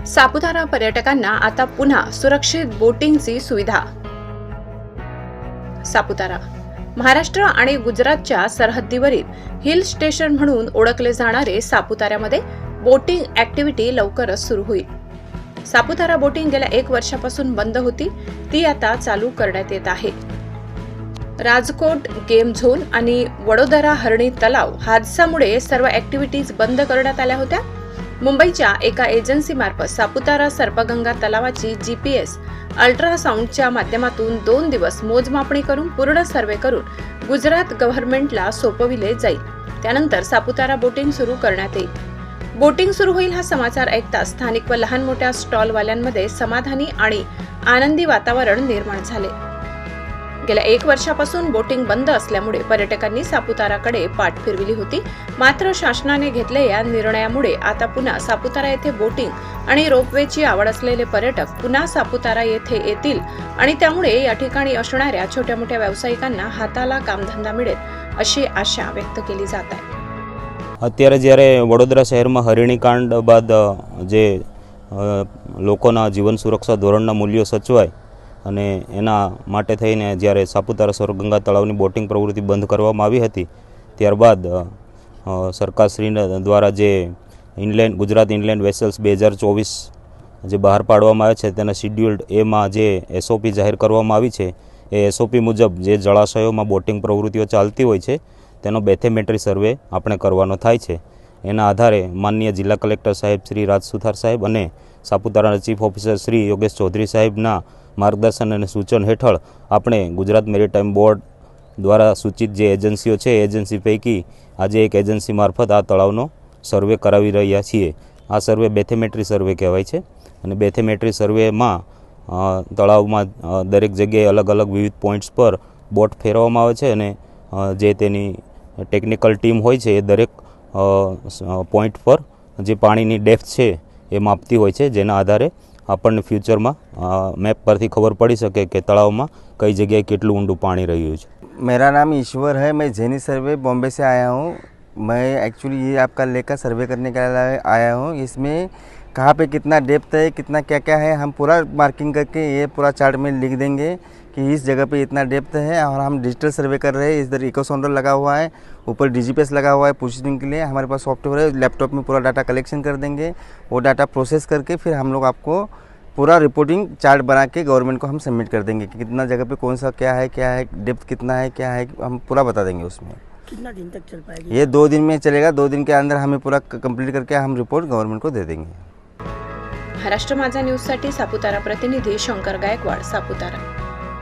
सापुतारा पर्यटकांना आता पुन्हा सुरक्षित बोटिंगची सुविधा। सापुतारा महाराष्ट्र आणि गुजरातच्या सरहद्दीवरील हिल स्टेशन म्हणून ओळखले जाणारे सापुताऱ्यामध्ये बोटिंग ऍक्टिव्हिटी लवकरच सुरू होईल। सापुतारा बोटिंग गेल्या 1 वर्षापासून बंद होती, ती आता चालू करण्यात येत आहे। राजकोट गेम झोन आणि वडोदरा हरणी तलाव हादसामुळे सर्व ऍक्टिव्हिटीज बंद करण्यात आल्या होत्या। मुंबईच्या एका एजन्सीमार्फत सापुतारा सर्पगंगा तलावाची जीपीएस अल्ट्रासाउंडच्या माध्यमातून 2 दिवस मोजमापणी करून पूर्ण सर्वे करून गुजरात गव्हर्नमेंटला सोपविले जाईल। त्यानंतर सापुतारा बोटिंग सुरू करण्यात येईल। बोटिंग सुरू होईल हा समाचार ऐकताच स्थानिक व लहान मोठ्या स्टॉलवाल्यांमध्ये समाधानी आणि आनंदी वातावरण निर्माण झाले। गेल्या 1 वर्षापासून बोटिंग बंद असल्यामुळे पर्यटकांनी सापुताराकडे पाठ फिरविली होती। मात्र शासनाने घेतलेल्या निर्णयामुळे आता पुन्हा सापुतारा येथे बोटिंग आणि रोपवेची आवड असलेले पर्यटक पुन्हा सापुतारा येथे येतील आणि त्यामुळे या ठिकाणी असणाऱ्या छोट्या मोठ्या व्यावसायिकांना हाताला कामधंदा मिळेल अशी आशा व्यक्त केली जात आहे। અત્યારે જ્યારે વડોદરા શહેરમાં હરિણીકાંડ બાદ જે લોકોના જીવન સુરક્ષા ધોરણના મૂલ્યો સચવાય અને એના માટે થઈને જ્યારે સાપુતારા સૌરગંગા તળાવની બોટિંગ પ્રવૃત્તિ બંધ કરવામાં આવી હતી, ત્યારબાદ સરકારશ્રીના દ્વારા જે ઇનલેન્ડ ગુજરાત ઇનલેન્ડ વેસલ્સ 2024 જે બહાર પાડવામાં આવે છે તેના શિડ્યુલ્ડ એમાં જે એસઓપી જાહેર કરવામાં આવી છે, એ એસઓપી મુજબ જે જળાશયોમાં બોટિંગ પ્રવૃત્તિઓ ચાલતી હોય છે તેનો બેથેમેટ્રી સર્વે આપણે કરવાનો થાય છે। એના આધારે માનનીય જિલ્લા કલેક્ટર સાહેબ શ્રી રાજ સુથાર સાહેબ અને સાપુતારાના ચીફ ઓફિસર શ્રી યોગેશ ચૌધરી સાહેબના માર્ગદર્શન અને સૂચન હેઠળ આપણે ગુજરાત મેરીટાઈમ બોર્ડ દ્વારા સૂચિત જે એજન્સીઓ છે એજન્સી પૈકી આજે એક એજન્સી મારફત આ તળાવનો સર્વે કરાવી રહ્યા છીએ। આ સર્વે બેથેમેટ્રી સર્વે કહેવાય છે અને બેથેમેટ્રી સર્વેમાં તળાવમાં દરેક જગ્યાએ અલગ અલગ વિવિધ પોઈન્ટ્સ પર બોટ ફેરવવામાં આવે છે અને જે તેની ટેકનિકલ ટીમ હોય છે એ દરેક પોઈન્ટ પર જે પાણીની ડેપ્થ છે એ માપતી હોય છે, જેના આધારે આપણને ફ્યુચરમાં મેપ પરથી ખબર પડી શકે કે તળાવમાં કઈ જગ્યાએ કેટલું ઊંડું પાણી રહ્યું છે। मेरा नाम ईश्वर है, मैं जेनी सर्वे बॉम्बे से आया हूँ। मैं एक्चुअली ये आपका लेकर सर्वे करने के लिए आया हूँ। इसमें कहाँ पे कितना डेप्थ है, कितना क्या क्या है, हम पूरा मार्किंग करके ये पूरा चार्ट में लिख देंगे कि इस जगह पे इतना डेप्थ है। और हम डिजिटल सर्वे कर रहे हैं। इधर इको साउंडर लगा हुआ है, ऊपर डीजीपीएस लगा हुआ है पोजीशनिंग के लिए। हमारे पास सॉफ्टवेयर है, लैपटॉप में पूरा डाटा कलेक्शन कर देंगे। वो डाटा प्रोसेस करके फिर हम लोग आपको पूरा रिपोर्टिंग चार्ट बना के गवर्नमेंट को हम सबमिट कर देंगे कि कितना जगह पे कौन सा क्या है, डेप्थ कितना है, क्या है, हम पूरा बता देंगे। उसमें कितना दिन तक चल पाएगी? ये 2 दिन में चलेगा। 2 दिन के अंदर हमें पूरा कंप्लीट करके हम रिपोर्ट गवर्नमेंट को दे देंगे। महाराष्ट्र माझा न्यूजसाठी सापुतारा प्रतिनिधी शंकर गायकवाड, सापुतारा।